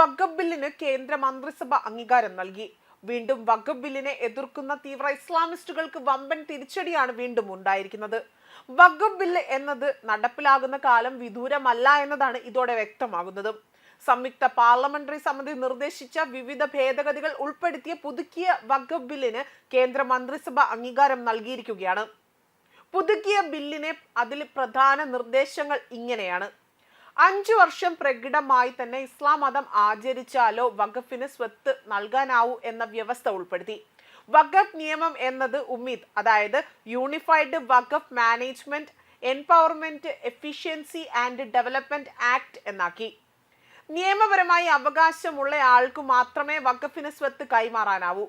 വഖഫ് ബില്ലിന് കേന്ദ്ര മന്ത്രിസഭ അംഗീകാരം നൽകി. വീണ്ടും വഖഫ് ബില്ലിനെ എതിർക്കുന്ന തീവ്ര ഇസ്ലാമിസ്റ്റുകൾക്ക് വമ്പൻ തിരിച്ചടിയാണ് വീണ്ടും ഉണ്ടായിരിക്കുന്നത്. വഖഫ് ബില്ല് എന്നത് നടപ്പിലാകുന്ന കാലം വിദൂരമല്ല എന്നതാണ് ഇതോടെ വ്യക്തമാകുന്നത്. സംയുക്ത പാർലമെന്ററി സമിതി നിർദ്ദേശിച്ച വിവിധ ഭേദഗതികൾ ഉൾപ്പെടുത്തിയ പുതുക്കിയ വഖഫ് ബില്ലിന് കേന്ദ്ര മന്ത്രിസഭ അംഗീകാരം നൽകിയിരിക്കുകയാണ്. പുതുക്കിയ ബില്ലിനെ അതിൽ പ്രധാന നിർദ്ദേശങ്ങൾ ഇങ്ങനെയാണ്. 5 വർഷം പ്രകടമായി തന്നെ ഇസ്ലാം മതം ആചരിച്ചാലോ വഖഫിന് സ്വത്ത് നൽകാനാവൂ എന്ന വ്യവസ്ഥ ഉൾപ്പെടുത്തി. വഖഫ് നിയമം എന്നത് ഉമ്മീദ്, അതായത് unified Waqf management, empowerment, efficiency and development act എന്നാക്കി. നിയമപരമായി അവകാശമുള്ള ആൾക്ക് മാത്രമേ വഖഫിന് സ്വത്ത് കൈമാറാനാവൂ.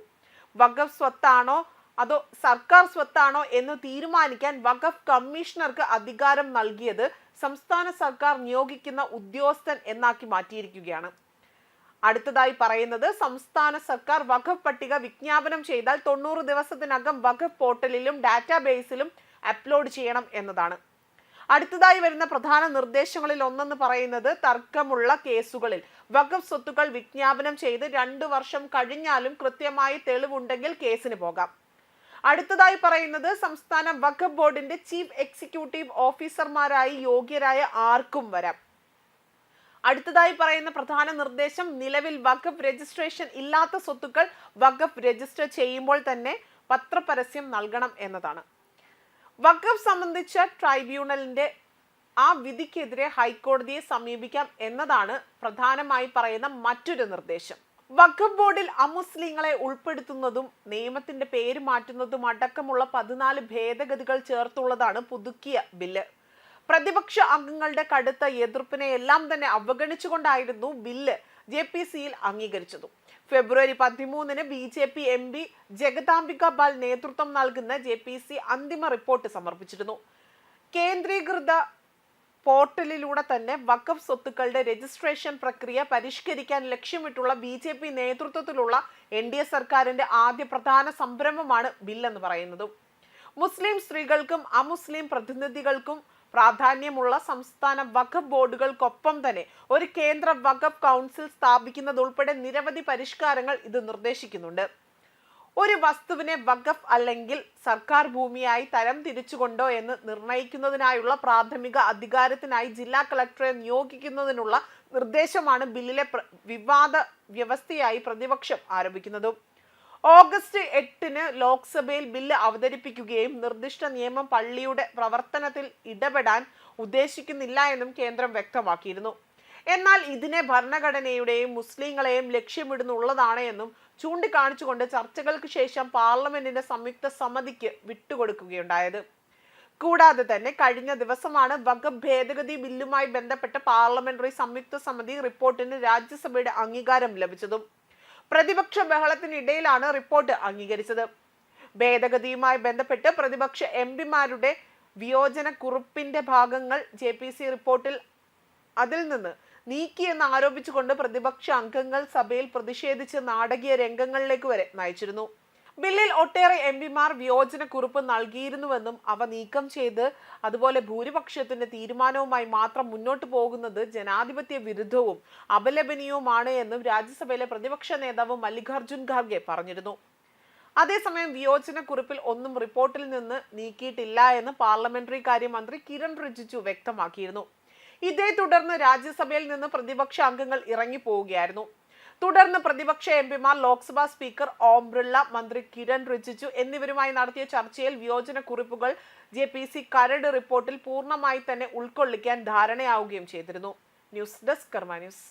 വഖഫ് സ്വത്താണോ അതോ സർക്കാർ സ്വത്താണോ എന്ന് തീരുമാനിക്കാൻ വഖഫ് കമ്മീഷണർക്ക് അധികാരം നൽകിയത് സംസ്ഥാന സർക്കാർ നിയോഗിക്കുന്ന ഉദ്യോഗസ്ഥൻ എന്നാക്കി മാറ്റിയിരിക്കുകയാണ്. അടുത്തതായി പറയുന്നത്, സംസ്ഥാന സർക്കാർ വഖഫ് പട്ടിക വിജ്ഞാപനം ചെയ്താൽ 90 ദിവസത്തിനകം വഖഫ് പോർട്ടലിലും ഡാറ്റാബേസിലും അപ്ലോഡ് ചെയ്യണം എന്നതാണ്. അടുത്തതായി വരുന്ന പ്രധാന നിർദ്ദേശങ്ങളിൽ ഒന്നെന്ന് പറയുന്നത്, തർക്കമുള്ള കേസുകളിൽ വഖഫ് സ്വത്തുക്കൾ വിജ്ഞാപനം ചെയ്ത് 2 വർഷം കഴിഞ്ഞാലും കൃത്യമായി തെളിവുണ്ടെങ്കിൽ കേസിന് പോകാം. അടുത്തതായി പറയുന്നത്, സംസ്ഥാന വഖഫ് ബോർഡിന്റെ ചീഫ് എക്സിക്യൂട്ടീവ് ഓഫീസർമാരായി യോഗ്യരായ ആർക്കും വരാം. അടുത്തതായി പറയുന്ന പ്രധാന നിർദ്ദേശം, നിലവിൽ വഖഫ് രജിസ്ട്രേഷൻ ഇല്ലാത്ത സ്വത്തുക്കൾ വഖഫ് രജിസ്റ്റർ ചെയ്യുമ്പോൾ തന്നെ പത്രപരസ്യം നൽകണം എന്നതാണ്. വഖഫ് സംബന്ധിച്ച ട്രൈബ്യൂണലിന്റെ ആ വിധിക്കെതിരെ ഹൈക്കോടതിയെ സമീപിക്കാം എന്നതാണ് പ്രധാനമായി പറയുന്ന മറ്റൊരു നിർദ്ദേശം. വഖഫ് ബോർഡിൽ അമുസ്ലിങ്ങളെ ഉൾപ്പെടുത്തുന്നതും നിയമത്തിന്റെ പേര് മാറ്റുന്നതും അടക്കമുള്ള 14 ഭേദഗതികൾ ചേർത്തുള്ളതാണ് പുതുക്കിയ ബില്ല്. പ്രതിപക്ഷ അംഗങ്ങളുടെ കടുത്ത എതിർപ്പിനെ എല്ലാം തന്നെ അവഗണിച്ചുകൊണ്ടായിരുന്നു ബില്ല് JPCയിൽ അംഗീകരിച്ചതും. ഫെബ്രുവരി 13-ന് BJP MP ജഗദാംബിക പാൽ നേതൃത്വം നൽകുന്ന JPC അന്തിമ റിപ്പോർട്ട് സമർപ്പിച്ചിരുന്നു. കേന്ദ്രീകൃത പോർട്ടലിലൂടെ തന്നെ വഖഫ് സ്വത്തുക്കളുടെ രജിസ്ട്രേഷൻ പ്രക്രിയ പരിഷ്കരിക്കാൻ ലക്ഷ്യമിട്ടുള്ള BJP നേതൃത്വത്തിലുള്ള NDA സർക്കാരിന്റെ ആദ്യ പ്രധാന സംരംഭമാണ് ബില്ലെന്ന് പറയുന്നത്. മുസ്ലിം സ്ത്രീകൾക്കും അമുസ്ലിം പ്രതിനിധികൾക്കും പ്രാധാന്യമുള്ള സംസ്ഥാന വഖഫ് ബോർഡുകൾക്കൊപ്പം തന്നെ ഒരു കേന്ദ്ര വഖഫ് കൗൺസിൽ സ്ഥാപിക്കുന്നതുൾപ്പെടെ നിരവധി പരിഷ്കാരങ്ങൾ ഇത് നിർദ്ദേശിക്കുന്നുണ്ട്. ഒരു വസ്തുവിനെ വഖഫ് അല്ലെങ്കിൽ സർക്കാർ ഭൂമിയായി തരം തിരിച്ചുകൊണ്ടോ എന്ന് നിർണയിക്കുന്നതിനായുള്ള പ്രാഥമിക അധികാരത്തിനായി ജില്ലാ കളക്ടറെ നിയോഗിക്കുന്നതിനുള്ള നിർദ്ദേശമാണ് ബില്ലിലെ വിവാദ വ്യവസ്ഥയായി പ്രതിപക്ഷം ആരോപിക്കുന്നത്. ഓഗസ്റ്റ് 8-ന് ലോക്സഭയിൽ ബില്ല് അവതരിപ്പിക്കുകയും നിർദ്ദിഷ്ട നിയമം പള്ളിയുടെ പ്രവർത്തനത്തിൽ ഇടപെടാൻ ഉദ്ദേശിക്കുന്നില്ല എന്നും കേന്ദ്രം വ്യക്തമാക്കിയിരുന്നു. എന്നാൽ ഇതിനെ ഭരണഘടനയുടെയും മുസ്ലിങ്ങളെയും ലക്ഷ്യമിടുന്നുള്ളതാണ് എന്നും ചൂണ്ടിക്കാണിച്ചുകൊണ്ട് ചർച്ചകൾക്ക് ശേഷം പാർലമെന്റിന്റെ സംയുക്ത സമിതിക്ക് വിട്ടുകൊടുക്കുകയുണ്ടായത്. കൂടാതെ തന്നെ കഴിഞ്ഞ ദിവസമാണ് വഖഫ് ഭേദഗതി ബില്ലുമായി ബന്ധപ്പെട്ട പാർലമെന്ററി സംയുക്ത സമിതി റിപ്പോർട്ടിന് രാജ്യസഭയുടെ അംഗീകാരം ലഭിച്ചതും. പ്രതിപക്ഷ ബഹളത്തിനിടയിലാണ് റിപ്പോർട്ട് അംഗീകരിച്ചത്. ഭേദഗതിയുമായി ബന്ധപ്പെട്ട് പ്രതിപക്ഷ MPമാരുടെ വിയോജനക്കുറിപ്പിന്റെ ഭാഗങ്ങൾ JPC റിപ്പോർട്ടിൽ അതിൽ നിന്ന് നീക്കിയെന്ന് ആരോപിച്ചുകൊണ്ട് പ്രതിപക്ഷ അംഗങ്ങൾ സഭയിൽ പ്രതിഷേധിച്ച് നാടകീയ രംഗങ്ങളിലേക്ക് വരെ നയിച്ചിരുന്നു. ബില്ലിൽ ഒട്ടേറെ MPമാർ വിയോജനക്കുറിപ്പ് നൽകിയിരുന്നുവെന്നും അവ നീക്കം ചെയ്ത് അതുപോലെ ഭൂരിപക്ഷത്തിന്റെ തീരുമാനവുമായി മാത്രം മുന്നോട്ട് പോകുന്നത് ജനാധിപത്യ വിരുദ്ധവും അപലപനീയവുമാണ് എന്നും രാജ്യസഭയിലെ പ്രതിപക്ഷ നേതാവ് മല്ലികാർജുൻ ഖാർഗെ പറഞ്ഞിരുന്നു. അതേസമയം വിയോജനക്കുറിപ്പിൽ ഒന്നും റിപ്പോർട്ടിൽ നിന്ന് നീക്കിയിട്ടില്ല എന്ന് പാർലമെന്ററി കാര്യമന്ത്രി കിരൺ റിജിജു വ്യക്തമാക്കിയിരുന്നു. ഇതേ തുടർന്ന് രാജ്യസഭയിൽ നിന്ന് പ്രതിപക്ഷ അംഗങ്ങൾ ഇറങ്ങിപ്പോവുകയായിരുന്നു. തുടർന്ന് പ്രതിപക്ഷ MPമാർ ലോക്സഭാ സ്പീക്കർ ഓം ബിർള, മന്ത്രി കിരൺ റിജിജു എന്നിവരുമായി നടത്തിയ ചർച്ചയിൽ വിയോജനക്കുറിപ്പുകൾ JPC കരട് റിപ്പോർട്ടിൽ പൂർണ്ണമായി തന്നെ ഉൾക്കൊള്ളിക്കാൻ ധാരണയാവുകയും ചെയ്തിരുന്നു. ന്യൂസ് ഡെസ്ക് കർമ്മ ന്യൂസ്.